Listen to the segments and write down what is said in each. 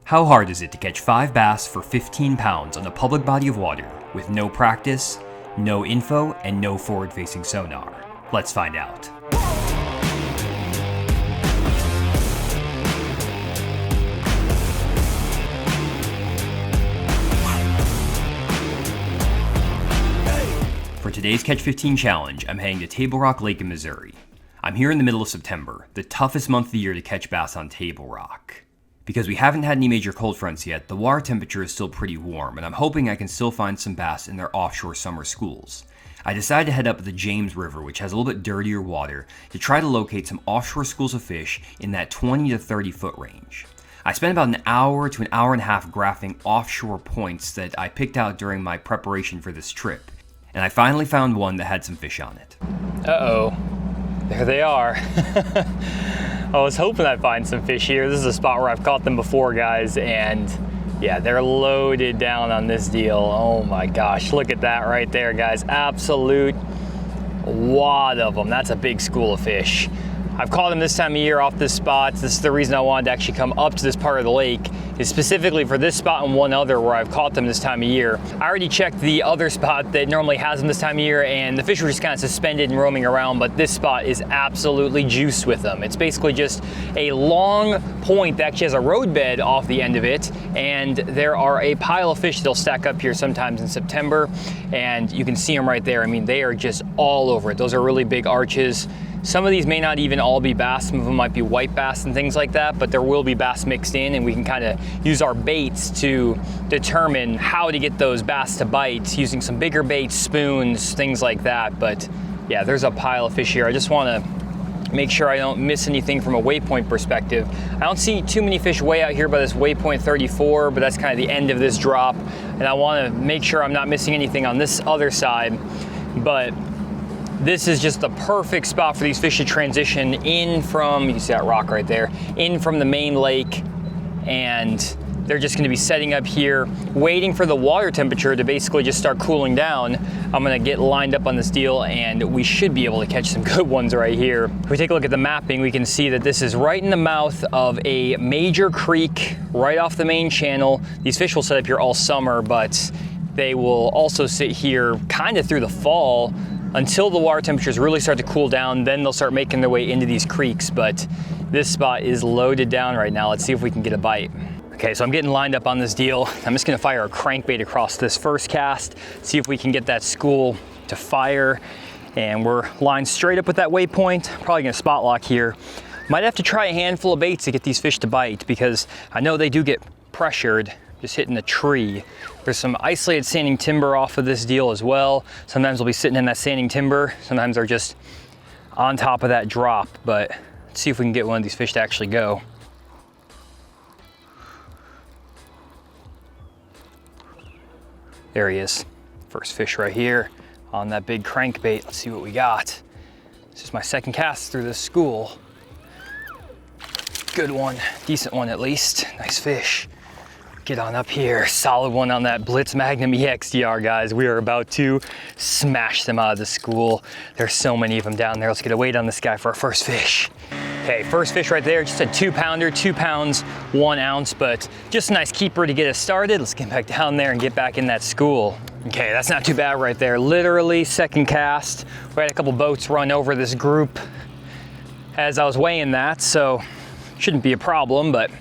How hard is it to catch 5 bass for 15 pounds on a public body of water with no practice, no info, and no forward-facing sonar? Let's find out. For today's Catch 15 challenge, I'm heading to Table Rock Lake in Missouri. I'm here in the middle of September, the toughest month of the year to catch bass on Table Rock. Because we haven't had any major cold fronts yet, the water temperature is still pretty warm, and I'm hoping I can still find some bass in their offshore summer schools. I decided to head up the James River, which has a little bit dirtier water, to try to locate some offshore schools of fish in that 20 to 30 foot range. I spent about an hour to an hour and a half graphing offshore points that I picked out during my preparation for this trip, and I finally found one that had some fish on it. Uh-oh, there they are. I was hoping I'd find some fish here. This is a spot where I've caught them before, guys, and yeah, they're loaded down on this deal. Oh my gosh, look at that right there, guys. Absolute wad of them. That's a big school of fish. I've caught them this time of year off this spot. This is the reason I wanted to actually come up to this part of the lake, is specifically for this spot and one other where I've caught them this time of year. I already checked the other spot that normally has them this time of year, and the fish were just kind of suspended and roaming around, but this spot is absolutely juiced with them. It's basically just a long point that actually has a roadbed off the end of it, and there are a pile of fish that'll stack up here sometimes in September, and you can see them right there. I mean, they are just all over it. Those are really big arches. Some of these may not even all be bass, some of them might be white bass and things like that, but there will be bass mixed in, and we can kind of use our baits to determine how to get those bass to bite using some bigger baits, spoons, things like that. But yeah, there's a pile of fish here. I just want to make sure I don't miss anything from a waypoint perspective. I don't see too many fish way out here by this waypoint 34, but that's kind of the end of this drop, and I want to make sure I'm not missing anything on this other side. But this is just the perfect spot for these fish to transition in from, you can see that rock right there, in from the main lake, and they're just gonna be setting up here, waiting for the water temperature to basically just start cooling down. I'm gonna get lined up on this deal, and we should be able to catch some good ones right here. If we take a look at the mapping, we can see that this is right in the mouth of a major creek, right off the main channel. These fish will set up here all summer, but they will also sit here kind of through the fall, until the water temperatures really start to cool down. Then they'll start making their way into these creeks, but this spot is loaded down right now. Let's see if we can get a bite. Okay, so I'm getting lined up on this deal. I'm just gonna fire a crankbait across this first cast, see if we can get that school to fire. And we're lined straight up with that waypoint. Probably gonna spot lock here. Might have to try a handful of baits to get these fish to bite, because I know they do get pressured just hitting the tree. There's some isolated standing timber off of this deal as well. Sometimes they'll be sitting in that standing timber. Sometimes they're just on top of that drop, but let's see if we can get one of these fish to actually go. There he is. First fish right here on that big crankbait. Let's see what we got. This is my second cast through this school. Good one, decent one at least. Nice fish. Get on up here, solid one on that Blitz Magnum EXDR, guys. We are about to smash them out of the school. There's so many of them down there. Let's get a weight on this guy for our first fish. Okay, first fish right there, just a 2-pounder, 2 pounds, 1 ounce, but just a nice keeper to get us started. Let's get back down there and get back in that school. Okay, that's not too bad right there. Literally second cast. We had a couple boats run over this group as I was weighing that, so shouldn't be a problem, but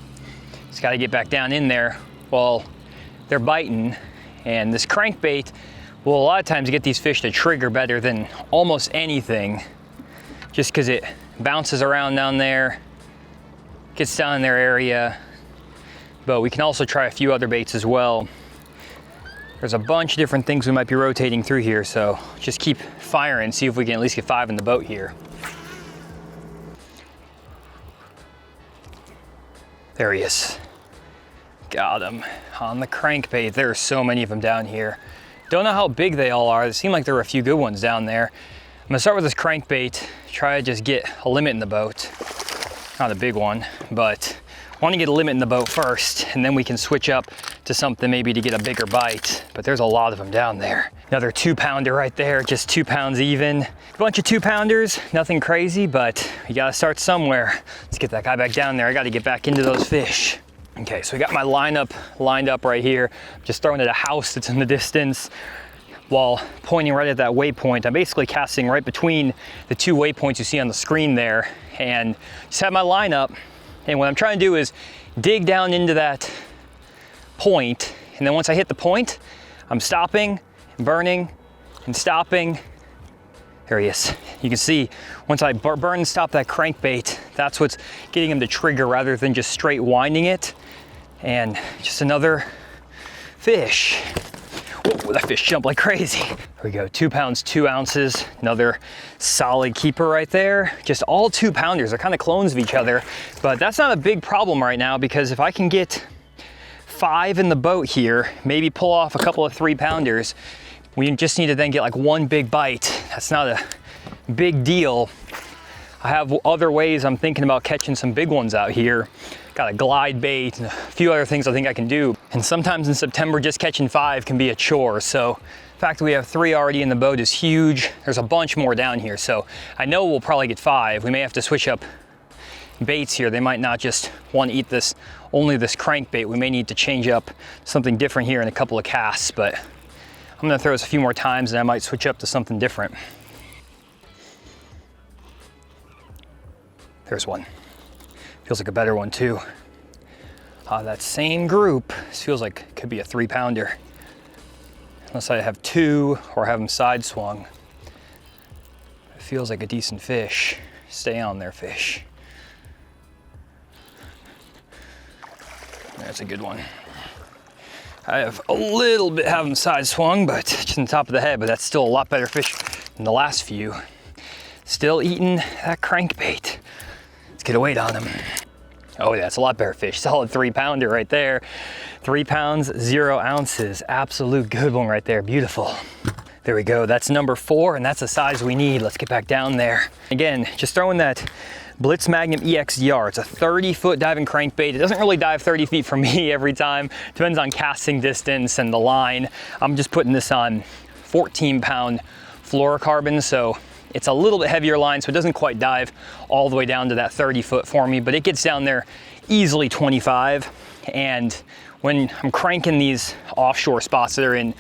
just gotta get back down in there. Well, they're biting, and this crankbait will a lot of times get these fish to trigger better than almost anything, just because it bounces around down there, gets down in their area. But we can also try a few other baits as well. There's a bunch of different things we might be rotating through here, so just keep firing, see if we can at least get 5 in the boat here. There he is. Got him on the crankbait. There are so many of them down here. Don't know how big they all are. It seemed like there were a few good ones down there. I'm gonna start with this crankbait, try to just get a limit in the boat. Not a big one, but I want to get a limit in the boat first, and then we can switch up to something maybe to get a bigger bite. But there's a lot of them down there. Another 2-pounder right there, just 2 pounds even. A bunch of 2-pounders, nothing crazy, but you gotta start somewhere. Let's get that guy back down there. I gotta get back into those fish. Okay, so we got my lineup lined up right here. Just throwing at a house that's in the distance while pointing right at that waypoint. I'm basically casting right between the two waypoints you see on the screen there, and just have my lineup. And what I'm trying to do is dig down into that point, and then once I hit the point, I'm stopping, burning, and stopping. There he is. You can see once I burn and stop that crankbait, that's what's getting him to trigger rather than just straight winding it. And just another fish. Whoa, that fish jumped like crazy. There we go, 2 pounds, 2 ounces. Another solid keeper right there. Just all 2-pounders. They're kind of clones of each other, but that's not a big problem right now because if I can get 5 in the boat here, maybe pull off a couple of 3-pounders, we just need to then get like 1 big bite. That's not a big deal. I have other ways I'm thinking about catching some big ones out here. Got a glide bait and a few other things I think I can do. And sometimes in September, just catching 5 can be a chore. So the fact that we have 3 already in the boat is huge. There's a bunch more down here. So I know we'll probably get 5. We may have to switch up baits here. They might not just want to eat this, only this crankbait. We may need to change up something different here in a couple of casts, but I'm gonna throw this a few more times and I might switch up to something different. There's one. Feels like a better one too. That same group, this feels like it could be a 3-pounder. Unless I have 2 or have them side swung. It feels like a decent fish. Stay on there, fish. That's a good one. I have a little bit, have them side swung, but just on top of the head, but that's still a lot better fish than the last few. Still eating that crankbait. Let's get a weight on him. Oh yeah, it's a lot better fish. Solid 3-pounder right there. 3 pounds, 0 ounces. Absolute good one right there, beautiful. There we go, that's number 4, and that's the size we need. Let's get back down there. Again, just throwing that Blitz Magnum EXDR. It's a 30-foot diving crankbait. It doesn't really dive 30 feet for me every time. Depends on casting distance and the line. I'm just putting this on 14-pound fluorocarbon, so it's a little bit heavier line, so it doesn't quite dive all the way down to that 30-foot for me, but it gets down there easily 25. And when I'm cranking these offshore spots that are in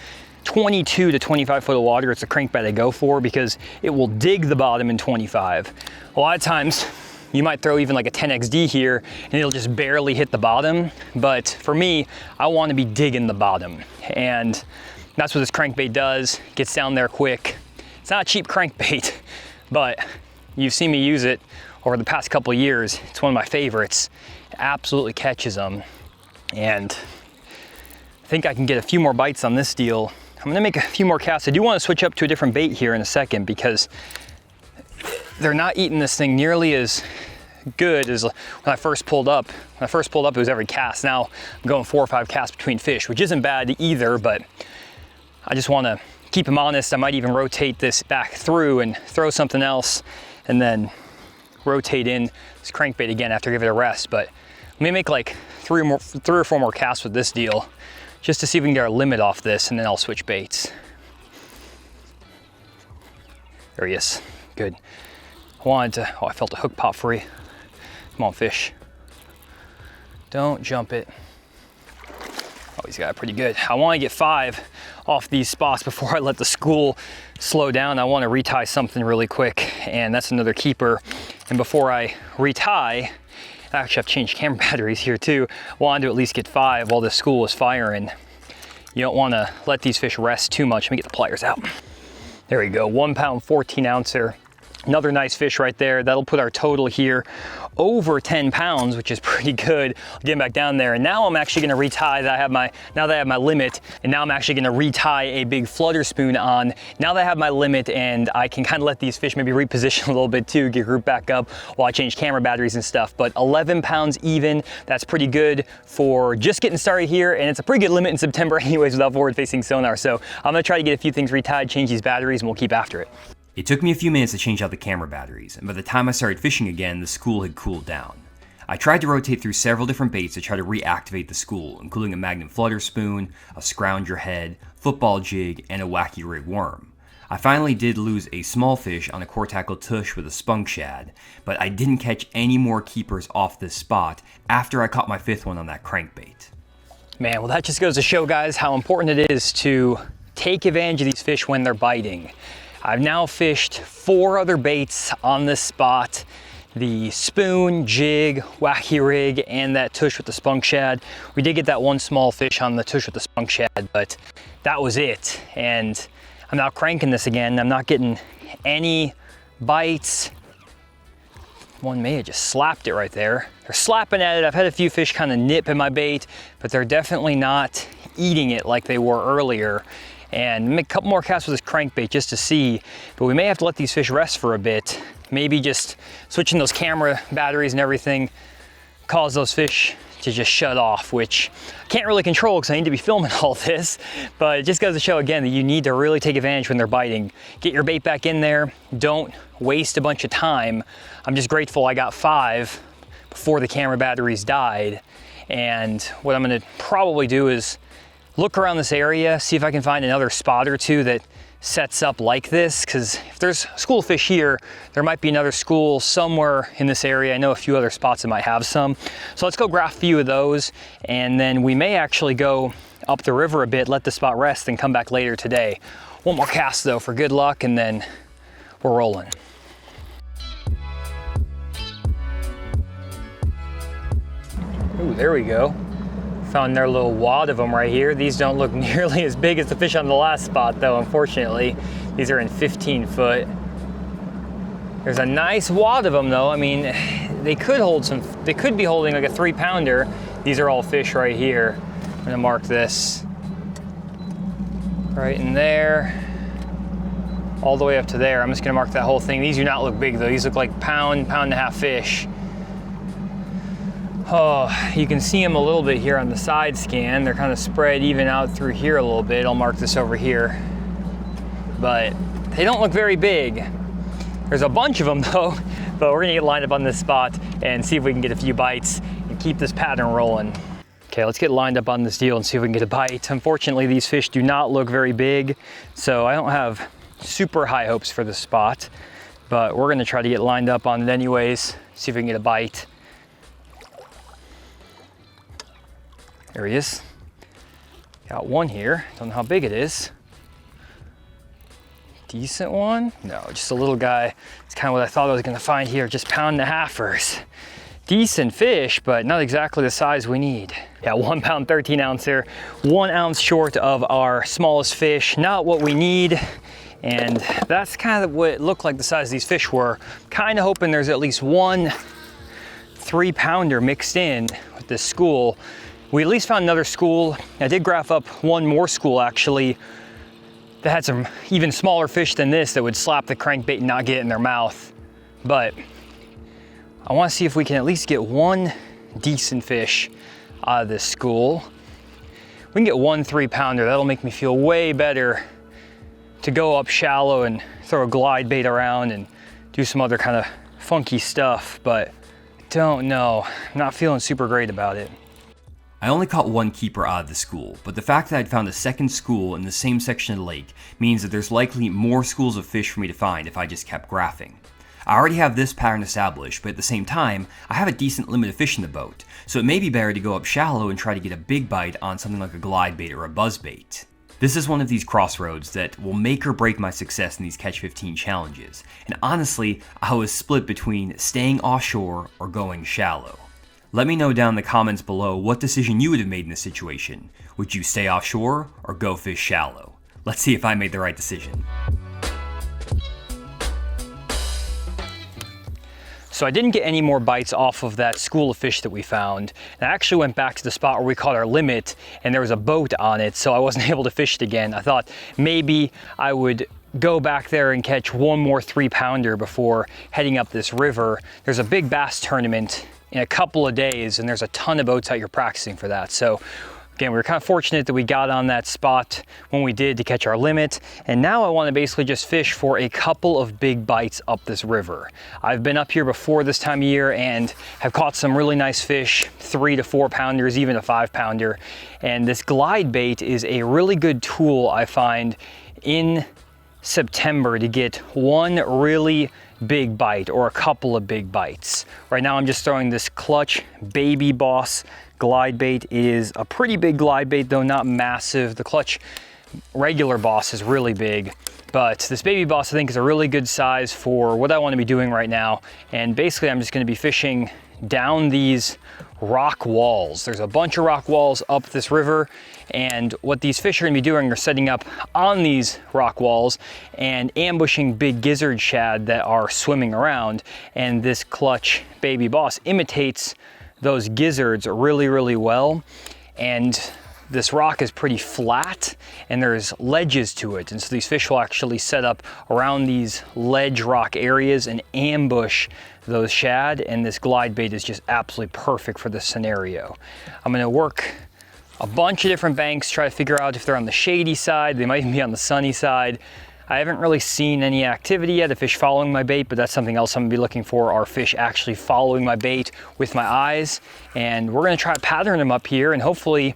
22 to 25 foot of water, it's a crankbait I go for because it will dig the bottom in 25. A lot of times you might throw even like a 10XD here and it'll just barely hit the bottom. But for me, I want to be digging the bottom. And that's what this crankbait does. Gets down there quick. It's not a cheap crankbait, but you've seen me use it over the past couple of years. It's one of my favorites. It absolutely catches them. And I think I can get a few more bites on this deal. I'm gonna make a few more casts. I do want to switch up to a different bait here in a second because they're not eating this thing nearly as good as when I first pulled up. When I first pulled up, it was every cast. Now I'm going 4 or 5 casts between fish, which isn't bad either, but I just want to keep them honest. I might even rotate this back through and throw something else and then rotate in this crankbait again after I give it a rest. But let me make like 3 or 4 more casts with this deal just to see if we can get our limit off this, and then I'll switch baits. There he is, good. I wanted to, oh, I felt a hook pop free. Come on, fish. Don't jump it. Oh, he's got it pretty good. I want to get 5 off these spots before I let the school slow down. I want to retie something really quick, and that's another keeper. And before I retie, I actually have to change camera batteries here too. I wanted to at least get 5 while the school is firing. You don't want to let these fish rest too much. Let me get the pliers out. There we go, 1 pound, 14 ouncer. Another nice fish right there. That'll put our total here over 10 pounds, which is pretty good. I'll get back down there. And now I'm actually gonna retie that now that I have my limit, and now I'm actually gonna retie a big flutter spoon on. Now that I have my limit and I can kind of let these fish maybe reposition a little bit too, get grouped back up while I change camera batteries and stuff. But 11 pounds even, that's pretty good for just getting started here. And it's a pretty good limit in September anyways without forward facing sonar. So I'm gonna try to get a few things retied, change these batteries, and we'll keep after it. It took me a few minutes to change out the camera batteries, and by the time I started fishing again, the school had cooled down. I tried to rotate through several different baits to try to reactivate the school, including a Magnum flutter spoon, a scrounger head, football jig, and a wacky rig worm. I finally did lose a small fish on a core tackle tush with a spunk shad, but I didn't catch any more keepers off this spot after I caught my 5th one on that crankbait. Man, well, that just goes to show, guys, how important it is to take advantage of these fish when they're biting. I've now fished 4 other baits on this spot: the spoon, jig, wacky rig, and that tush with the spunk shad. We did get that one small fish on the tush with the spunk shad, but that was it. And I'm now cranking this again. I'm not getting any bites. One may have just slapped it right there. They're slapping at it. I've had a few fish kind of nip at my bait, but they're definitely not eating it like they were earlier. And make a couple more casts with this crankbait just to see, but we may have to let these fish rest for a bit. Maybe just switching those camera batteries and everything cause those fish to just shut off, which I can't really control because I need to be filming all this, but it just goes to show again that you need to really take advantage when they're biting. Get your bait back in there. Don't waste a bunch of time. I'm just grateful I got 5 before the camera batteries died. And what I'm gonna probably do is look around this area, see if I can find another spot or two that sets up like this, because if there's school fish here, there might be another school somewhere in this area. I know a few other spots that might have some. So let's go grab a few of those, and then we may actually go up the river a bit, let the spot rest, and come back later today. One more cast though for good luck, and then we're rolling. Ooh, there we go. Found their little wad of them right here. These don't look nearly as big as the fish on the last spot though, unfortunately. These are in 15 foot. There's a nice wad of them though. I mean, they could be holding like a 3-pounder. These are all fish right here. I'm gonna mark this right in there, all the way up to there. I'm just gonna mark that whole thing. These do not look big though. These look like pound and a half fish. Oh, you can see them a little bit here on the side scan. They're kind of spread even out through here a little bit. I'll mark this over here. But they don't look very big. There's a bunch of them though, but we're gonna get lined up on this spot and see if we can get a few bites and keep this pattern rolling. Okay, let's get lined up on this deal and see if we can get a bite. Unfortunately, these fish do not look very big, so I don't have super high hopes for this spot, but we're gonna try to get lined up on it anyways, see if we can get a bite. There he is. Got one here. Don't know how big it is. Decent one? No, just a little guy. It's kind of what I thought I was gonna find here, just pound and a halfers. Decent fish, but not exactly the size we need. Yeah, 1 pound, 13 ouncer, 1 ounce short of our smallest fish. Not what we need. And that's kind of what it looked like the size of these fish were. Kind of hoping there's at least 1 3-pounder mixed in with this school. We at least found another school. I did graph up 1 more school actually that had some even smaller fish than this that would slap the crankbait and not get it in their mouth. But I want to see if we can at least get 1 decent fish out of this school. We can get 1 3-pounder. That'll make me feel way better to go up shallow and throw a glide bait around and do some other kind of funky stuff, but I don't know. I'm not feeling super great about it. I only caught 1 keeper out of the school, but the fact that I'd found a second school in the same section of the lake means that there's likely more schools of fish for me to find if I just kept graphing. I already have this pattern established, but at the same time, I have a decent limit of fish in the boat, so it may be better to go up shallow and try to get a big bite on something like a glide bait or a buzz bait. This is one of these crossroads that will make or break my success in these Catch 15 challenges, and honestly, I was split between staying offshore or going shallow. Let me know down in the comments below what decision you would have made in this situation. Would you stay offshore or go fish shallow? Let's see if I made the right decision. So I didn't get any more bites off of that school of fish that we found. And I actually went back to the spot where we caught our limit and there was a boat on it, so I wasn't able to fish it again. I thought maybe I would go back there and catch 1 more 3-pounder before heading up this river. There's a big bass tournament in a couple of days and there's a ton of boats out here practicing for that. So again, we were kind of fortunate that we got on that spot when we did to catch our limit. And now I want to basically just fish for a couple of big bites up this river. I've been up here before this time of year and have caught some really nice fish, 3 to 4 pounders, even a 5-pounder. And this glide bait is a really good tool I find in September to get one really big bite or a couple of big bites. Right now I'm just throwing this clutch Baby Boss glide bait. It is a pretty big glide bait, though not massive. The clutch regular Boss is really big, but this Baby Boss I think is a really good size for what I want to be doing right now. And basically I'm just going to be fishing down these rock walls. There's a bunch of rock walls up this river, and what these fish are going to be doing are setting up on these rock walls and ambushing big gizzard shad that are swimming around. And this clutch Baby Boss imitates those gizzards really, really well. And this rock is pretty flat and there's ledges to it, and so these fish will actually set up around these ledge rock areas and ambush those shad, and this glide bait is just absolutely perfect for this scenario. I'm going to work a bunch of different banks, try to figure out if they're on the shady side, they might even be on the sunny side. I haven't really seen any activity yet of fish following my bait, but that's something else I'm gonna be looking for, are fish actually following my bait with my eyes. And we're gonna try to pattern them up here, and hopefully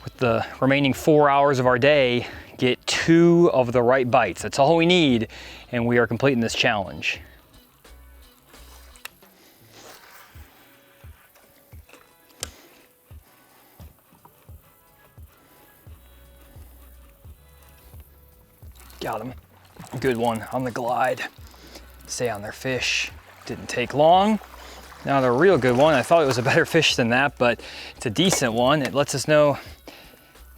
with the remaining 4 hours of our day, get 2 of the right bites. That's all we need, and we are completing this challenge. Got him. Good one on the glide. Stay on their fish. Didn't take long. Now the real good one. I thought it was a better fish than that, but it's a decent one. It lets us know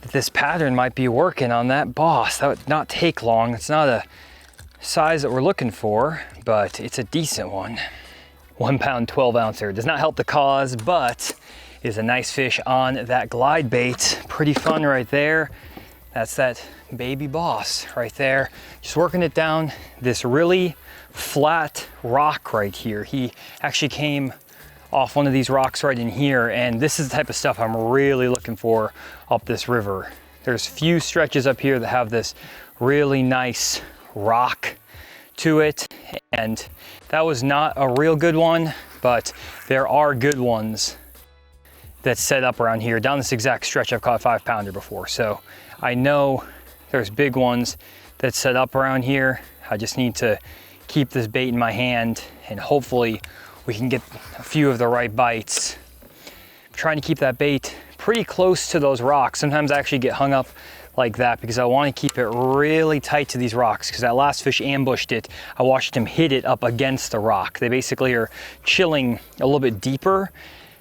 that this pattern might be working on that Boss. That would not take long. It's not a size that we're looking for, but it's a decent one. 1 pound, 12 ouncer. Does not help the cause, but is a nice fish on that glide bait. Pretty fun right there. That's that Baby Boss right there. Just working it down this really flat rock right here. He actually came off one of these rocks right in here, and this is the type of stuff I'm really looking for up this river. There's few stretches up here that have this really nice rock to it, and that was not a real good one, but there are good ones that set up around here. Down this exact stretch I've caught a 5-pounder before, so I know there's big ones that set up around here. I just need to keep this bait in my hand, and hopefully we can get a few of the right bites. I'm trying to keep that bait pretty close to those rocks. Sometimes I actually get hung up like that because I want to keep it really tight to these rocks, because that last fish ambushed it. I watched him hit it up against the rock. They basically are chilling a little bit deeper,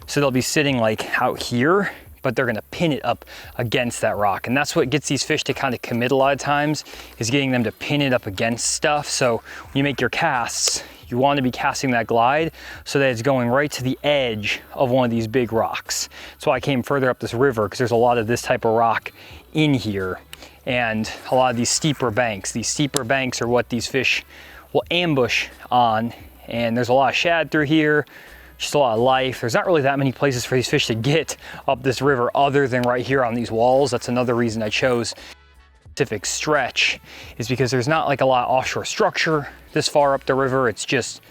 so they'll be sitting like out here, but they're gonna pin it up against that rock. And that's what gets these fish to kind of commit a lot of times, is getting them to pin it up against stuff. So when you make your casts, you want to be casting that glide so that it's going right to the edge of one of these big rocks. That's why I came further up this river, because there's a lot of this type of rock in here, and a lot of these steeper banks. These steeper banks are what these fish will ambush on, and there's a lot of shad through here, just a lot of life. There's not really that many places for these fish to get up this river other than right here on these walls. That's another reason I chose specific stretch, is because there's not like a lot of offshore structure this far up the river. It's just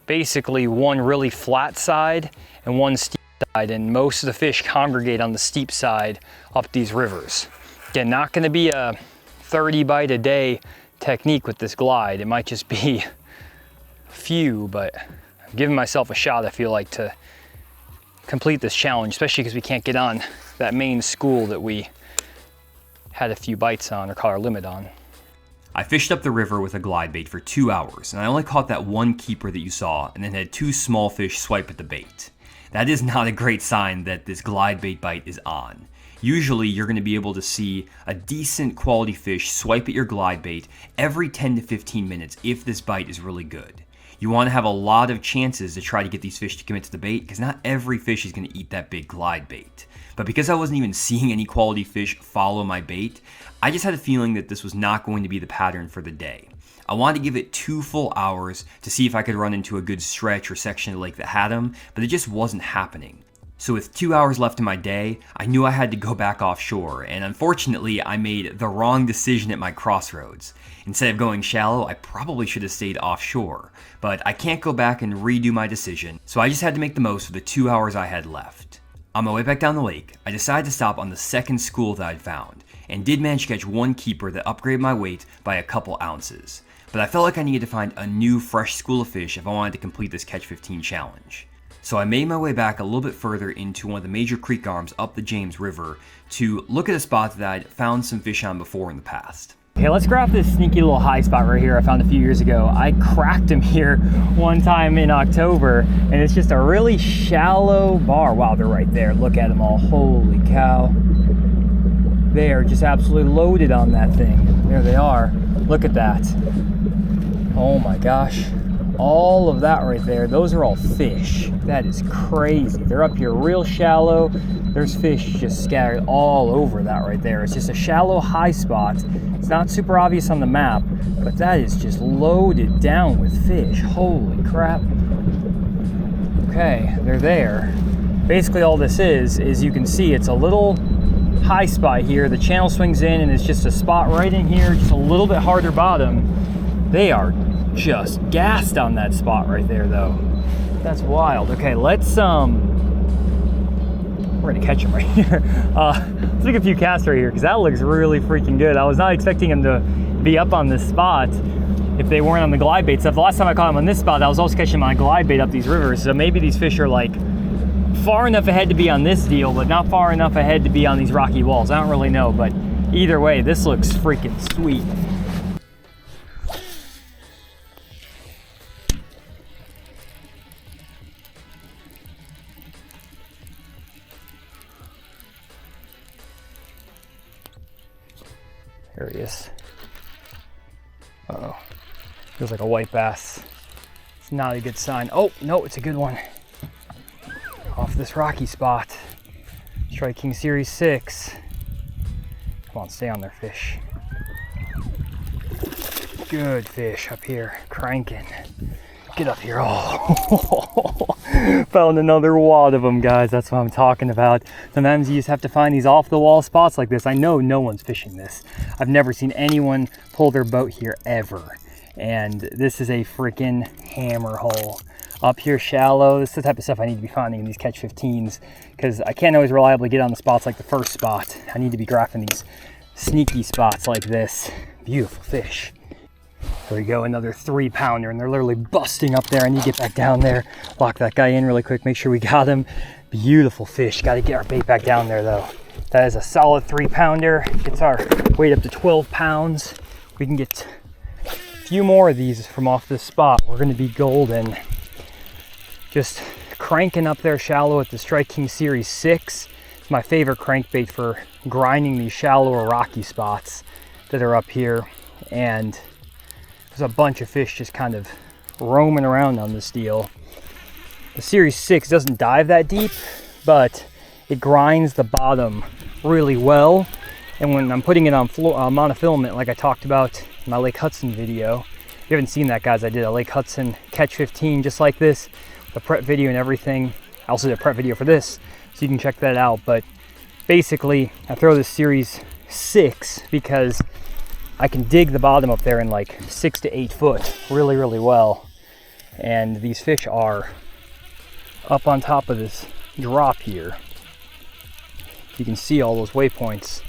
basically one really flat side and one steep side, and most of the fish congregate on the steep side up these rivers. Again, not going to be a 30 bite a day technique with this glide. It might just be a few, but I'm giving myself a shot, I feel like, to complete this challenge, especially because we can't get on that main school that we had a few bites on or caught our limit on. I fished up the river with a glide bait for 2 hours, and I only caught that one keeper that you saw, and then had 2 small fish swipe at the bait. That is not a great sign that this glide bait bite is on. Usually you're going to be able to see a decent quality fish swipe at your glide bait every 10 to 15 minutes if this bite is really good. You want to have a lot of chances to try to get these fish to commit to the bait, because not every fish is going to eat that big glide bait. But because I wasn't even seeing any quality fish follow my bait, I just had a feeling that this was not going to be the pattern for the day. I wanted to give it 2 full hours to see if I could run into a good stretch or section of the lake that had them, but it just wasn't happening. So with 2 hours left in my day, I knew I had to go back offshore, and unfortunately I made the wrong decision at my crossroads. Instead of going shallow, I probably should have stayed offshore, but I can't go back and redo my decision, so I just had to make the most of the 2 hours I had left. On my way back down the lake, I decided to stop on the second school that I'd found, and did manage to catch one keeper that upgraded my weight by a couple ounces. But I felt like I needed to find a new fresh school of fish if I wanted to complete this Catch 15 challenge. So I made my way back a little bit further into one of the major creek arms up the James River to look at a spot that I'd found some fish on before in the past. Okay, let's grab this sneaky little high spot right here I found a few years ago. I cracked him here one time in October, and it's just a really shallow bar. Wow, they're right there. Look at them all. Holy cow. They are just absolutely loaded on that thing. There they are. Look at that. Oh my gosh. All of that right there, those are all fish. That is crazy. They're up here real shallow. There's fish just scattered all over that right there. It's just a shallow high spot. It's not super obvious on the map, but that is just loaded down with fish. Holy crap. Okay, they're there. Basically all this is you can see it's a little high spot here. The channel swings in and it's just a spot right in here, just a little bit harder bottom. They are just gassed on that spot right there though. That's wild. Okay, let's we're gonna catch him right here. Let's take a few casts right here because that looks really freaking good. I was not expecting him to be up on this spot if they weren't on the glide bait stuff. The last time I caught him on this spot, I was also catching my glide bait up these rivers, so maybe these fish are like far enough ahead to be on this deal, but not far enough ahead to be on these rocky walls. I don't really know, but either way, this looks freaking sweet. There he is. Uh-oh. Feels like a white bass. It's not a good sign. Oh, no, it's a good one. Off this rocky spot. Strike King Series 6. Come on, stay on there, fish. Good fish up here, cranking. Get up here. Oh, found another wad of them, guys. That's what I'm talking about. Sometimes you just have to find these off the wall spots like this. I know no one's fishing this. I've never seen anyone pull their boat here ever. And this is a freaking hammer hole. Up here shallow, this is the type of stuff I need to be finding in these Catch 15s because I can't always reliably get on the spots like the first spot. I need to be graphing these sneaky spots like this. Beautiful fish. There we go, another 3-pounder, and they're literally busting up there. I need to get back down there, lock that guy in really quick, make sure we got him. Beautiful fish. Got to get our bait back down there though. That is a solid 3-pounder. Gets our weight up to 12 pounds. We can get a few more of these from off this spot. We're going to be golden. Just cranking up there shallow at the Strike King Series 6. It's my favorite crankbait for grinding these shallower rocky spots that are up here. And there's a bunch of fish just kind of roaming around on this deal. The Series 6 doesn't dive that deep, but it grinds the bottom really well. And when I'm putting it on monofilament, like I talked about in my Lake Hudson video, if you haven't seen that, guys, I did a Lake Hudson Catch 15 just like this, the prep video and everything. I also did a prep video for this, so you can check that out. But basically, I throw this Series 6 because I can dig the bottom up there in like 6 to 8 foot really, really well. And these fish are up on top of this drop here. You can see all those waypoints.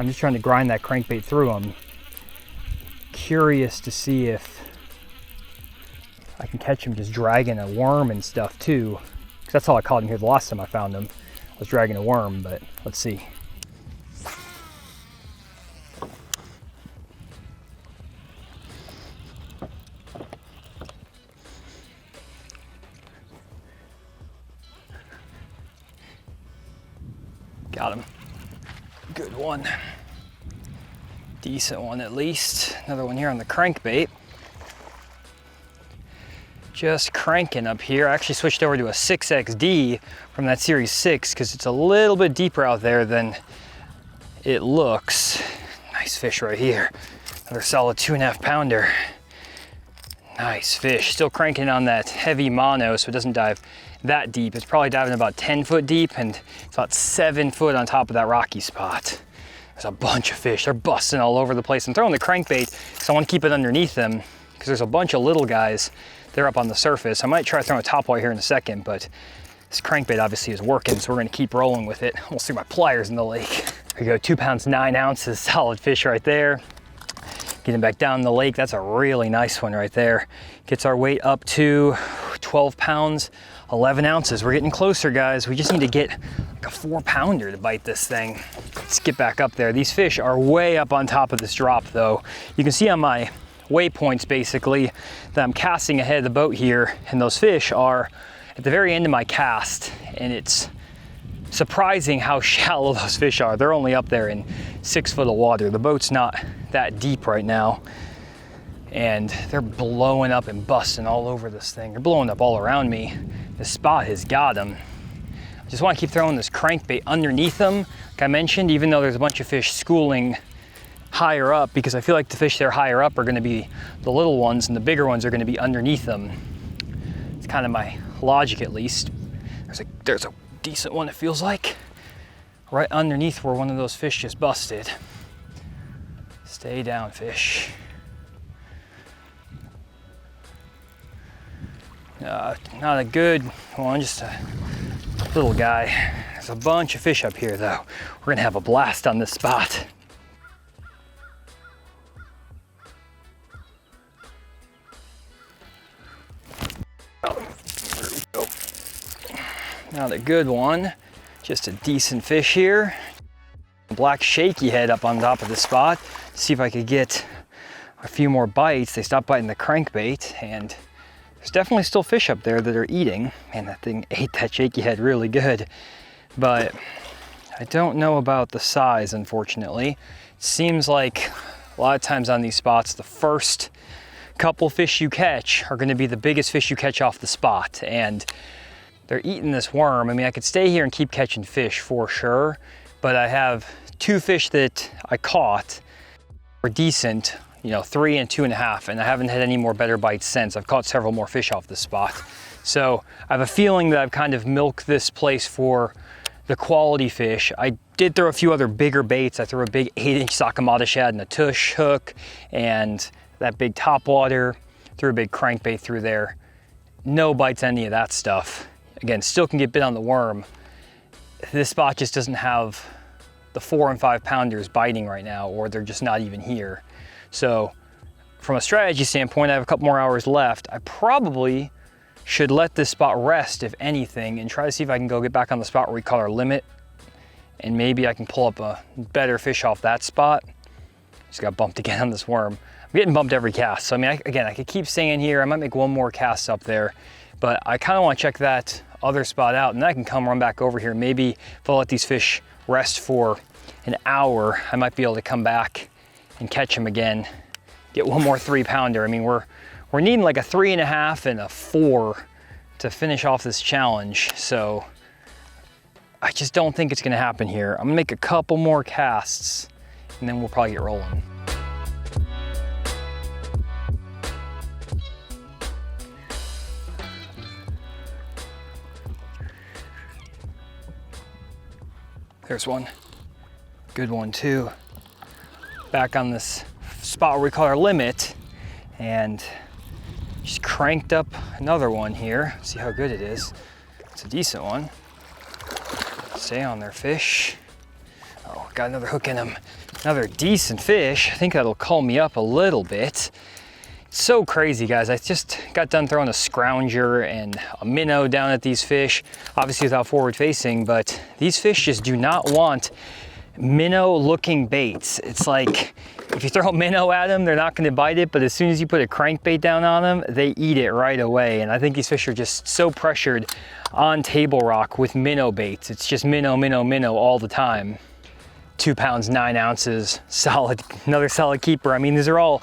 I'm just trying to grind that crankbait through them. Curious to see if I can catch him just dragging a worm and stuff too. Because that's all I caught him here the last time I found him. I was dragging a worm, but let's see. Got him. Good one. Decent one at least. Another one here on the crankbait. Just cranking up here. I actually switched over to a 6XD from that Series 6 because it's a little bit deeper out there than it looks. Nice fish right here. Another solid 2.5-pounder. Nice fish. Still cranking on that heavy mono so it doesn't dive that deep. It's probably diving about 10 foot deep and it's about 7 foot on top of that rocky spot. There's a bunch of fish. They're busting all over the place. I'm throwing the crankbait because I want to keep it underneath them because there's a bunch of little guys. They're up on the surface. I might try throwing a top water here in a second, but This crankbait obviously is working, so we're gonna keep rolling with it. Almost threw my pliers in the lake. There we go, 2 pounds, 9 ounces, solid fish right there. Getting back down the lake, that's a really nice one right there. Gets our weight up to 12 pounds, 11 ounces. We're getting closer, guys. We just need to get like a 4-pounder to bite this thing. Let's get back up there. These fish are way up on top of this drop though. You can see on my waypoints basically that I'm casting ahead of the boat here, and those fish are at the very end of my cast, and it's surprising how shallow those fish are. They're only up there in 6 foot of water. The boat's not that deep right now, and they're blowing up and busting all over this thing. They're blowing up all around me. This spot has got them. I just want to keep throwing this crankbait underneath them, like I mentioned, even though there's a bunch of fish schooling higher up, because I feel like the fish that are higher up are going to be the little ones, and the bigger ones are going to be underneath them. It's kind of my logic, at least. There's a decent one, it feels like, right underneath where one of those fish just busted. Stay down, fish. Not a good one, just a little guy. There's a bunch of fish up here though. We're gonna have a blast on this spot. Not a good one, just a decent fish here. Black shaky head up on top of the spot. See if I could get a few more bites. They stopped biting the crankbait, and there's definitely still fish up there that are eating. Man, that thing ate that shaky head really good. But I don't know about the size, unfortunately. It seems like a lot of times on these spots, the first couple fish you catch are gonna be the biggest fish you catch off the spot. And they're eating this worm. I mean, I could stay here and keep catching fish for sure, but I have 2 fish that I caught were decent, 3 and 2.5, and I haven't had any more better bites since. I've caught several more fish off this spot. So I have a feeling that I've kind of milked this place for the quality fish. I did throw a few other bigger baits. I threw a big 8-inch Sakamata shad and a tush hook, and that big topwater, threw a big crankbait through there. No bites, any of that stuff. Again, still can get bit on the worm. This spot just doesn't have the 4 and 5 pounders biting right now, or they're just not even here. So from a strategy standpoint, I have a couple more hours left. I probably should let this spot rest, if anything, and try to see if I can go get back on the spot where we caught our limit, and maybe I can pull up a better fish off that spot. Just got bumped again on this worm. I'm getting bumped every cast. So I mean, again, I could keep staying here. I might make one more cast up there, but I kind of want to check that other spot out, and then I can come run back over here. Maybe if I let these fish rest for an hour, I might be able to come back and catch them again, get one more 3-pounder. I mean, we're needing like a 3.5 and a 4 to finish off this challenge. So I just don't think it's gonna happen here. I'm gonna make a couple more casts, and then we'll probably get rolling. There's one, good one too. Back on this spot where we call our limit, and just cranked up another one here. See how good it is. It's a decent one. Stay on there, fish. Oh, got another hook in him. Another decent fish. I think that'll calm me up a little bit. It's so crazy, guys. I just got done throwing a scrounger and a minnow down at these fish, obviously without forward facing, but these fish just do not want minnow looking baits. It's like, if you throw a minnow at them, they're not gonna bite it, but as soon as you put a crankbait down on them, they eat it right away. And I think these fish are just so pressured on table rock with minnow baits. It's just minnow, minnow, minnow all the time. 2 pounds, 9 ounces, solid, another solid keeper. I mean, these are all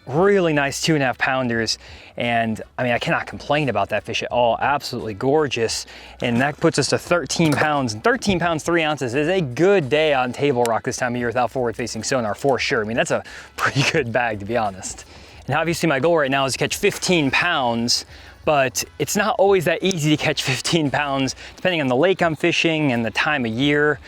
really nice 2.5 pounders. And I mean, I cannot complain about that fish at all. Absolutely gorgeous. And that puts us to 13 pounds. 13 pounds, 3 ounces is a good day on table rock this time of year without forward facing sonar for sure. I mean, that's a pretty good bag, to be honest. And obviously my goal right now is to catch 15 pounds, but it's not always that easy to catch 15 pounds, depending on the lake I'm fishing and the time of year.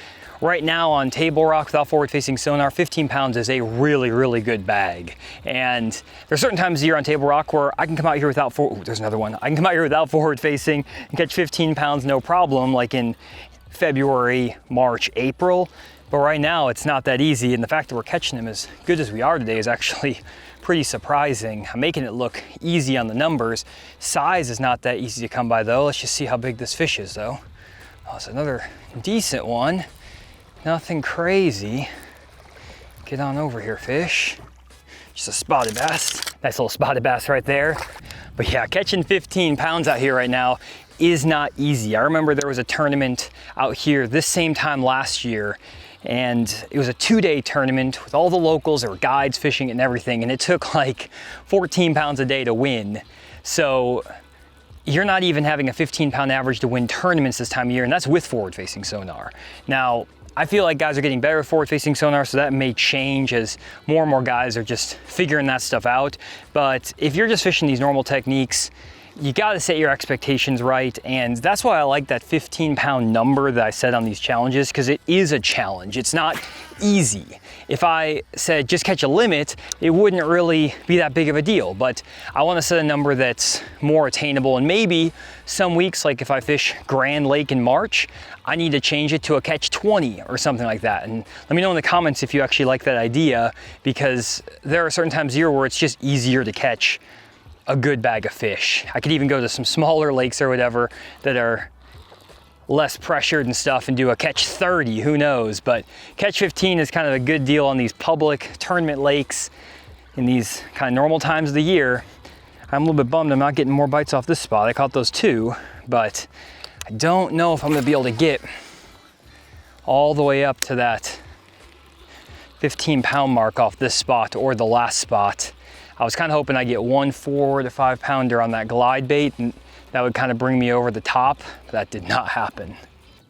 right now on Table Rock without forward-facing sonar, 15 pounds is a really, really good bag. And there's certain times of year on Table Rock where I can come out here without there's another one. I can come out here without forward-facing and catch 15 pounds no problem, like in February, March, April. But right now it's not that easy, and the fact that we're catching them as good as we are today is actually pretty surprising. I'm making it look easy on the numbers. Size is not that easy to come by though. Let's just see how big this fish is though. Oh, it's another decent one. Nothing crazy. Get on over here, fish. Just a spotted bass. Nice little spotted bass right there. But yeah, catching 15 pounds out here right now is not easy. I remember there was a tournament out here this same time last year, and it was a 2-day tournament with all the locals. There were guides fishing and everything, and it took like 14 pounds a day to win. So you're not even having a 15-pound average to win tournaments this time of year, and that's with forward-facing sonar. Now, I feel like guys are getting better at forward-facing sonar, so that may change as more and more guys are just figuring that stuff out. But if you're just fishing these normal techniques, you gotta set your expectations right, and that's why I like that 15-pound number that I set on these challenges, because it is a challenge. It's not easy. If I said just catch a limit, it wouldn't really be that big of a deal, but I wanna set a number that's more attainable, and maybe some weeks, like if I fish Grand Lake in March, I need to change it to a catch 20 or something like that. And let me know in the comments if you actually like that idea, because there are certain times of year where it's just easier to catch a good bag of fish. I could even go to some smaller lakes or whatever that are less pressured and stuff and do a catch 30, who knows? But catch 15 is kind of a good deal on these public tournament lakes in these kind of normal times of the year. I'm a little bit bummed I'm not getting more bites off this spot. I caught those 2, but I don't know if I'm gonna be able to get all the way up to that 15-pound mark off this spot or the last spot. I was kind of hoping I'd get 1 4 to 5 pounder on that glide bait, and that would kind of bring me over the top, but that did not happen.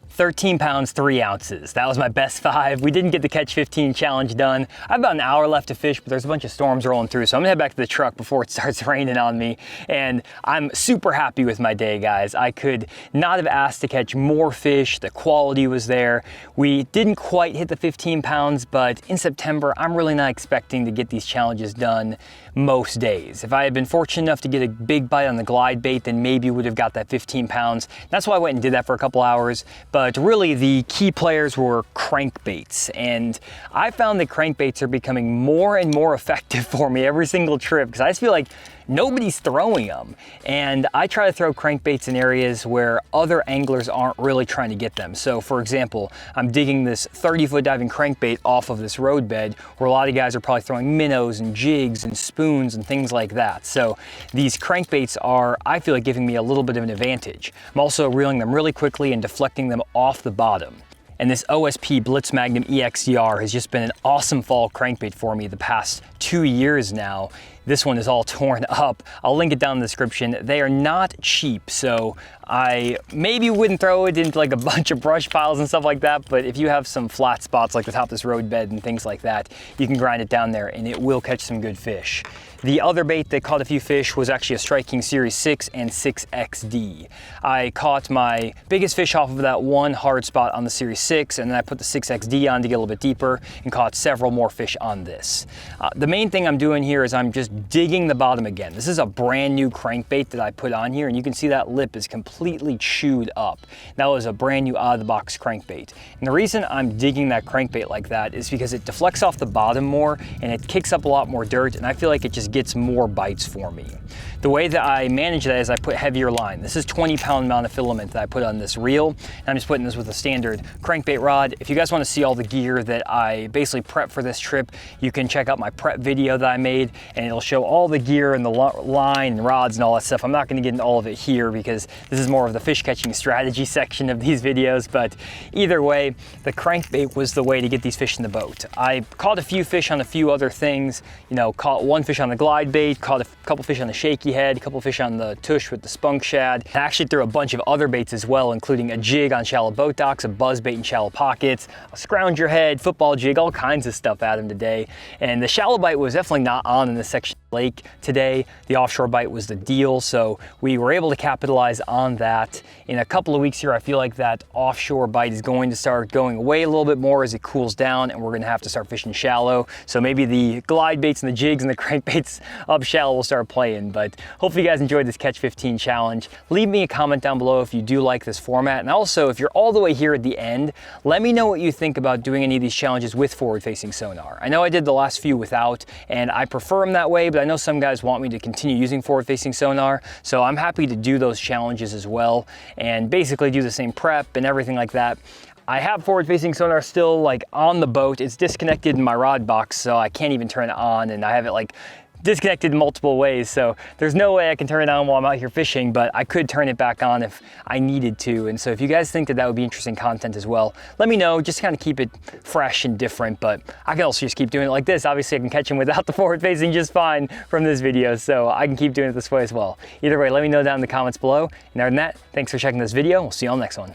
13 pounds, 3 ounces. That was my best 5. We didn't get the catch 15 challenge done. I have about an hour left to fish, but there's a bunch of storms rolling through, so I'm gonna head back to the truck before it starts raining on me. And I'm super happy with my day, guys. I could not have asked to catch more fish. The quality was there. We didn't quite hit the 15 pounds, but in September, I'm really not expecting to get these challenges done most days. If I had been fortunate enough to get a big bite on the glide bait, then maybe would have got that 15 pounds. That's why I went and did that for a couple hours. But really the key players were crankbaits. And I found that crankbaits are becoming more and more effective for me every single trip, because I just feel like nobody's throwing them. And I try to throw crankbaits in areas where other anglers aren't really trying to get them. So for example, I'm digging this 30-foot diving crankbait off of this roadbed where a lot of guys are probably throwing minnows and jigs and spoons and things like that. So these crankbaits are, I feel like, giving me a little bit of an advantage. I'm also reeling them really quickly and deflecting them off the bottom. And this OSP Blitz Magnum EXDR has just been an awesome fall crankbait for me the past 2 years now. This one is all torn up. I'll link it down in the description. They are not cheap, so I maybe wouldn't throw it into like a bunch of brush piles and stuff like that, but if you have some flat spots like the top of this roadbed and things like that, you can grind it down there and it will catch some good fish. The other bait that caught a few fish was actually a Strike King Series 6 and 6XD. I caught my biggest fish off of that one hard spot on the Series 6, and then I put the 6XD on to get a little bit deeper and caught several more fish on this. The main thing I'm doing here is I'm just digging the bottom again. This is a brand new crankbait that I put on here, and you can see that lip is completely chewed up. That was a brand new out-of-the-box crankbait. And the reason I'm digging that crankbait like that is because it deflects off the bottom more and it kicks up a lot more dirt, and I feel like it just gets more bites for me. The way that I manage that is I put heavier line. This is 20-pound monofilament that I put on this reel, and I'm just putting this with a standard crankbait rod. If you guys want to see all the gear that I basically prep for this trip, you can check out my prep video that I made, and it'll show all the gear and the line and rods and all that stuff. I'm not going to get into all of it here because this is more of the fish catching strategy section of these videos, but either way, the crankbait was the way to get these fish in the boat. I caught a few fish on a few other things, you know, caught one fish on the glide bait, caught a couple fish on the shaky head, a couple fish on the tush with the spunk shad. I actually threw a bunch of other baits as well, including a jig on shallow boat docks, a buzz bait in shallow pockets, a scrounger head, football jig, all kinds of stuff at him today. And the shallow bite was definitely not on in this section lake today. The offshore bite was the deal, so we were able to capitalize on that. In a couple of weeks here, I feel like that offshore bite is going to start going away a little bit more as it cools down, and we're gonna have to start fishing shallow. So maybe the glide baits and the jigs and the crankbaits up shallow will start playing. But hopefully you guys enjoyed this Catch 15 challenge. Leave me a comment down below if you do like this format, and also if you're all the way here at the end, let me know what you think about doing any of these challenges with forward-facing sonar. I know I did the last few without, and I prefer them that way, but I know some guys want me to continue using forward-facing sonar, so I'm happy to do those challenges as well and basically do the same prep and everything like that. I have forward-facing sonar still like on the boat. It's disconnected in my rod box, so I can't even turn it on, and I have it like disconnected multiple ways, so there's no way I can turn it on while I'm out here fishing, but I could turn it back on if I needed to. And so if you guys think that that would be interesting content as well, let me know. Just kind of keep it fresh and different, but I can also just keep doing it like this. Obviously I can catch them without the forward facing just fine from this video, so I can keep doing it this way as well. Either way, let me know down in the comments below. And other than that, thanks for checking this video. We'll see you on the next one.